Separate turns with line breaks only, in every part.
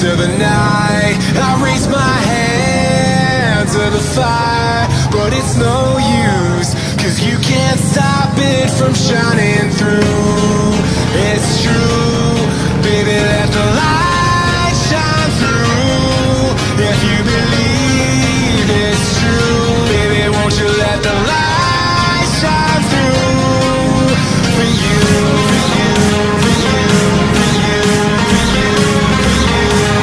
into the night. I raise my hand to the fire, but it's no use, 'cause you can't stop it from shining through. It's true, baby, let the light shine through. If you believe it's true, baby, won't you let the light shine through for you, for you, for you, for you, for you, for you,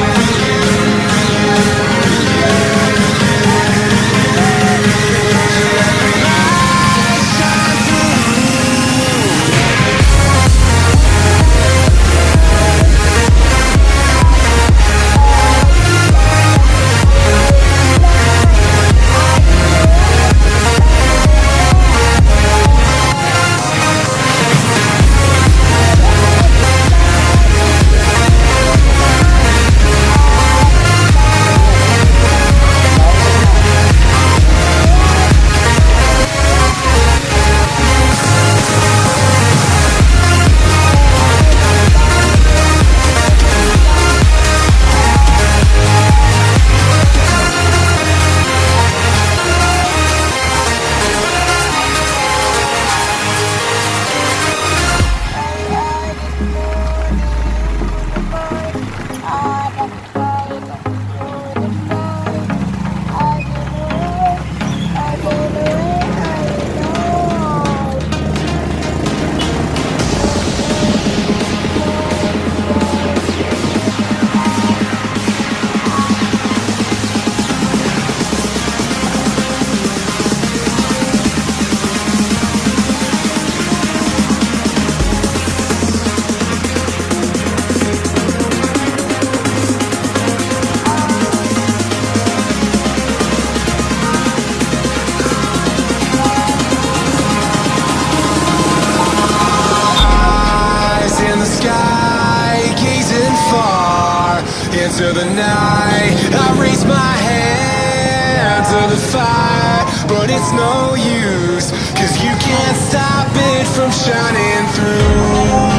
into the night. I raise my hand to the fire, but it's no use, 'cause you can't stop it from shining through.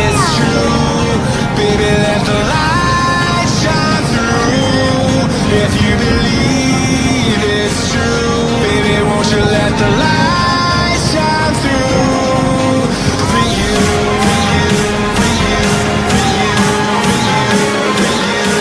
It's true, baby, let the light shine through. If you believe it's true, baby, won't you let the light shine through for you, for you, for you, for you, for you, for you.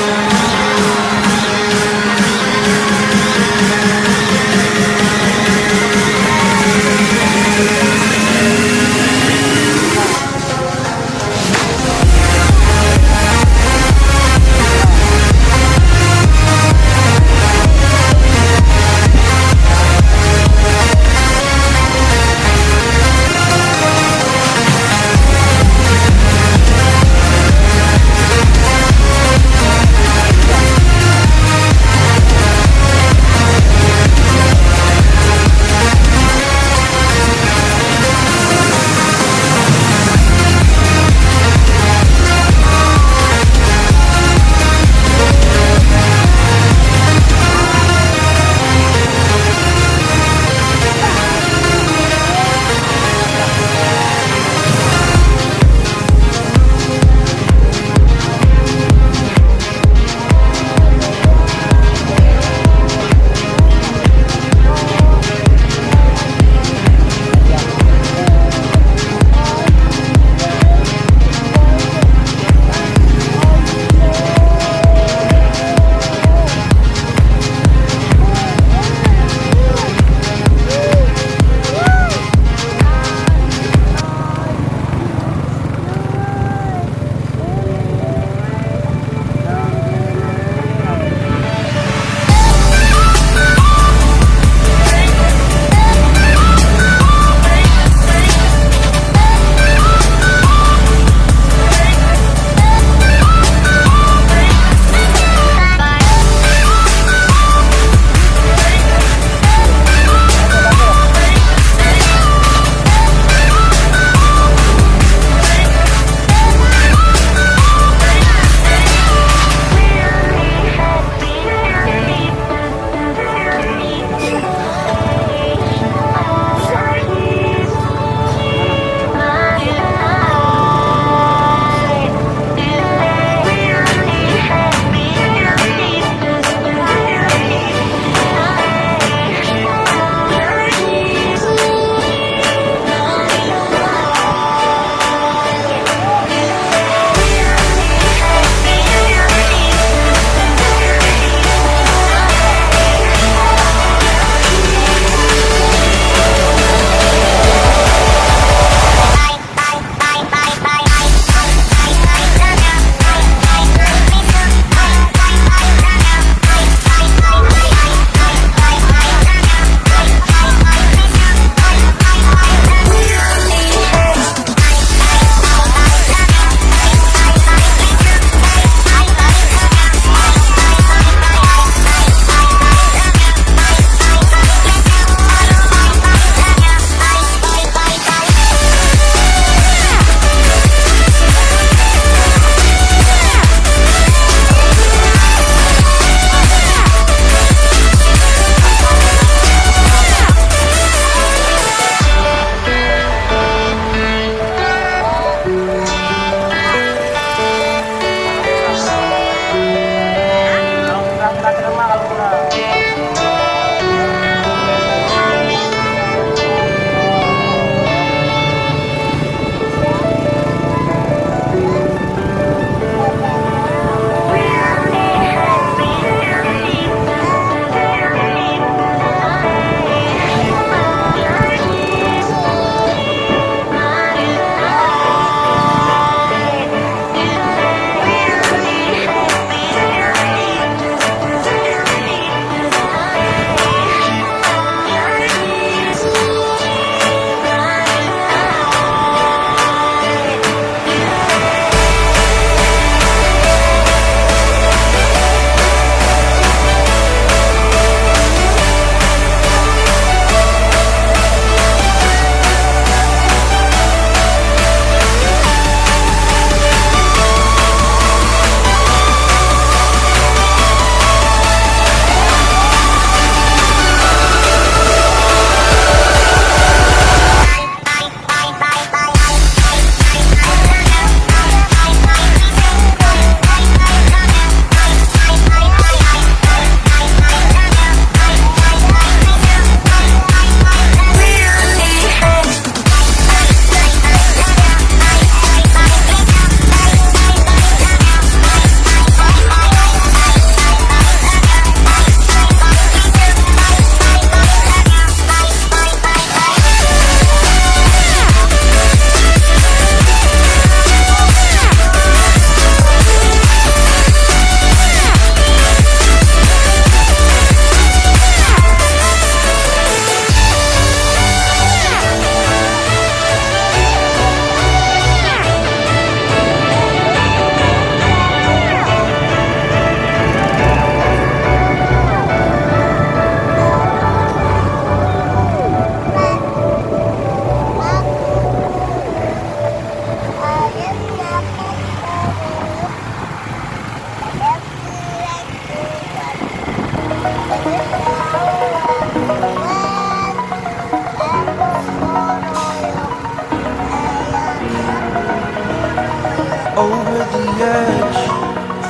over the edge.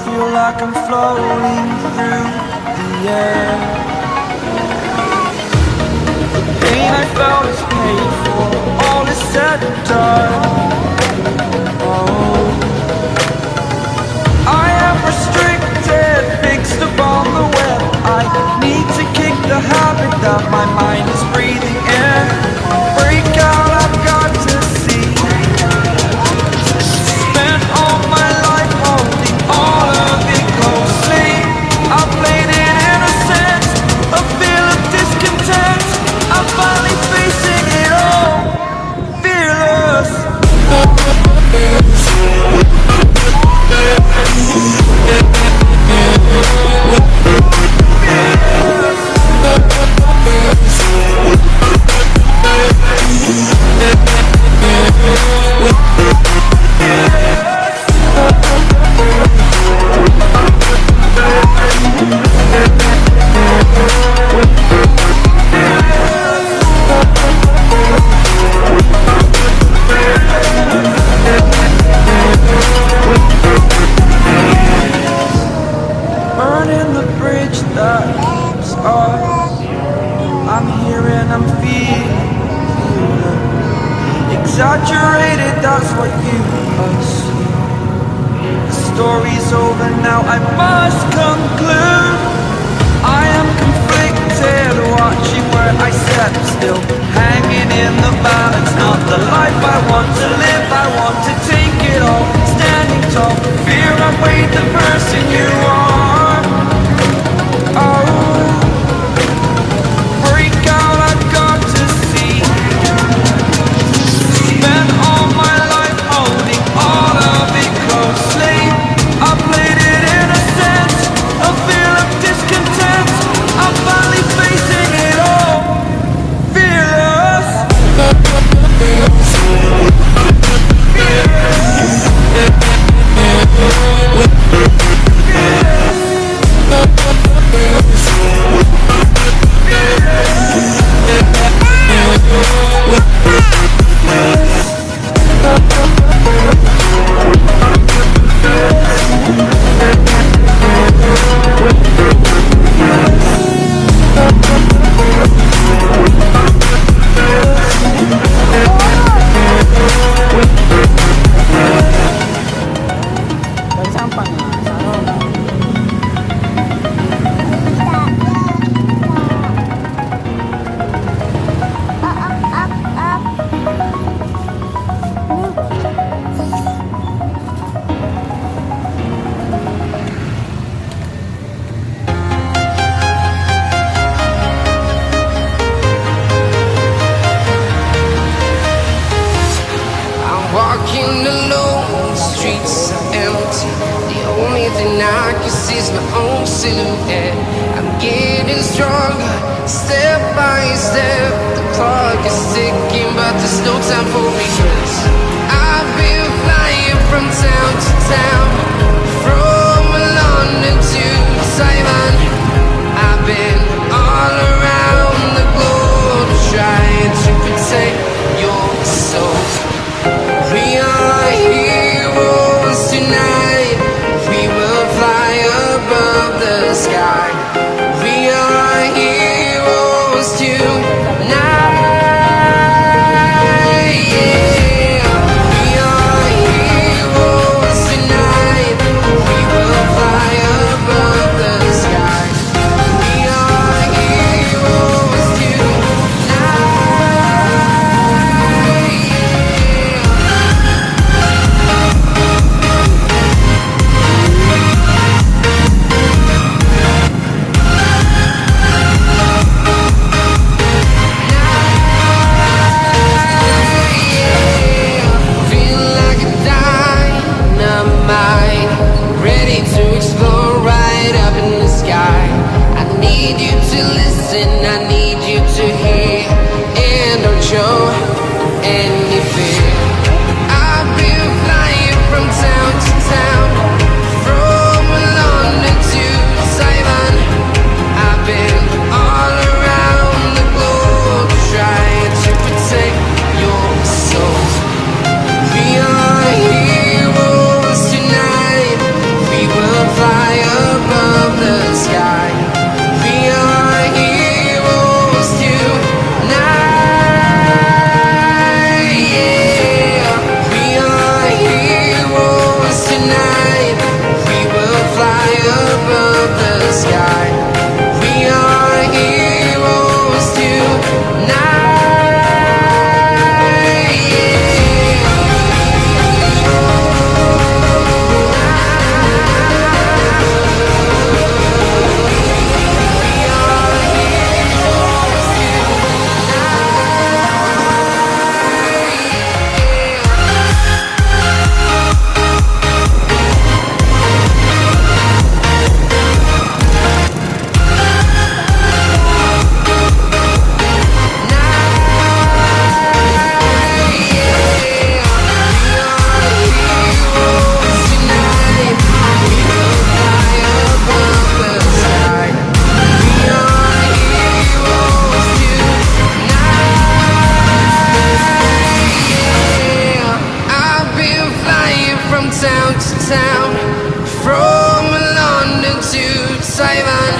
Feel like I'm floating through the air. The pain I felt is paid for, all is said and done. Oh, I am restricted, fixed upon the web. I need to kick the habit that my mind is breathing in. Break out, I've got to see. Spent all my life holding all of it closely. I played it innocent, a feel of discontent. I'm finally facing it all, fearless. Burning the bridge that keeps us. I'm here and I'm feeling exaggerated, that's what you assume. The story's over now, I must conclude. I am conflicted, watching where I step still, hanging in the balance. Not the life I want to live, I want to take it all. Standing tall, fear I've weighed the person you are. Oh, break out, I've got to see. Spent all my life holding all of it closely. I played it innocent, a feel of discontent. I'm finally facing it all, fearless.
Walking alone, the streets are empty. The only thing I can see is my own silhouette. I'm getting stronger, step by step. The clock is ticking, but there's no time for regrets. I've been flying from town to town, from London to Taiwan. I've been all around the globe, trying to protect your soul. We are heroes tonight. We will fly above the sky. We are heroes tonight. Yeah. We are heroes town, from London to Taiwan.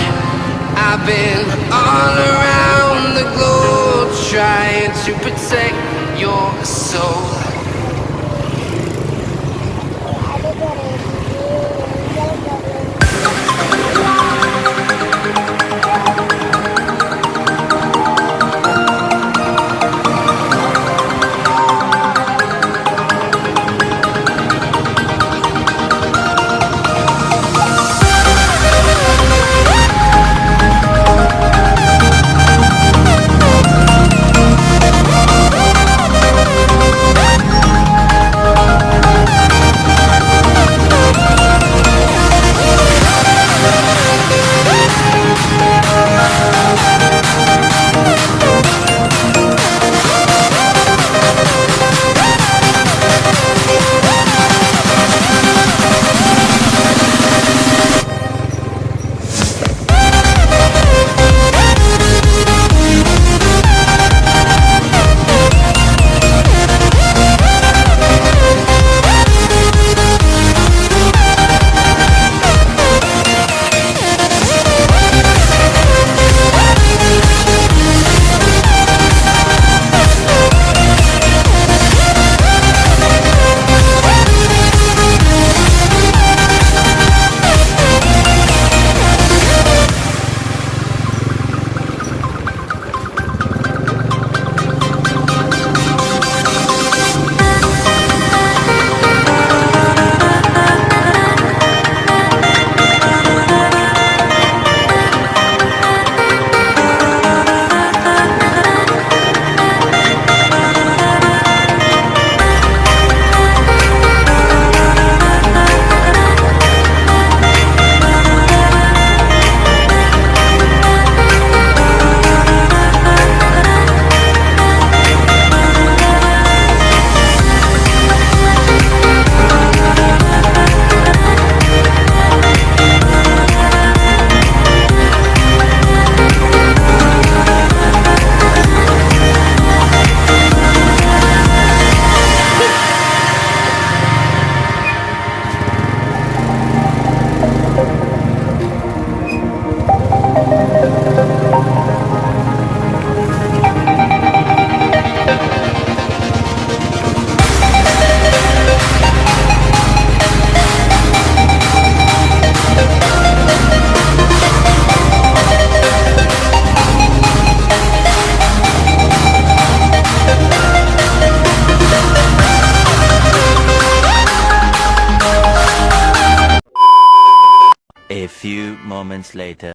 I've been all around the globe trying to protect your soul.
A few moments later.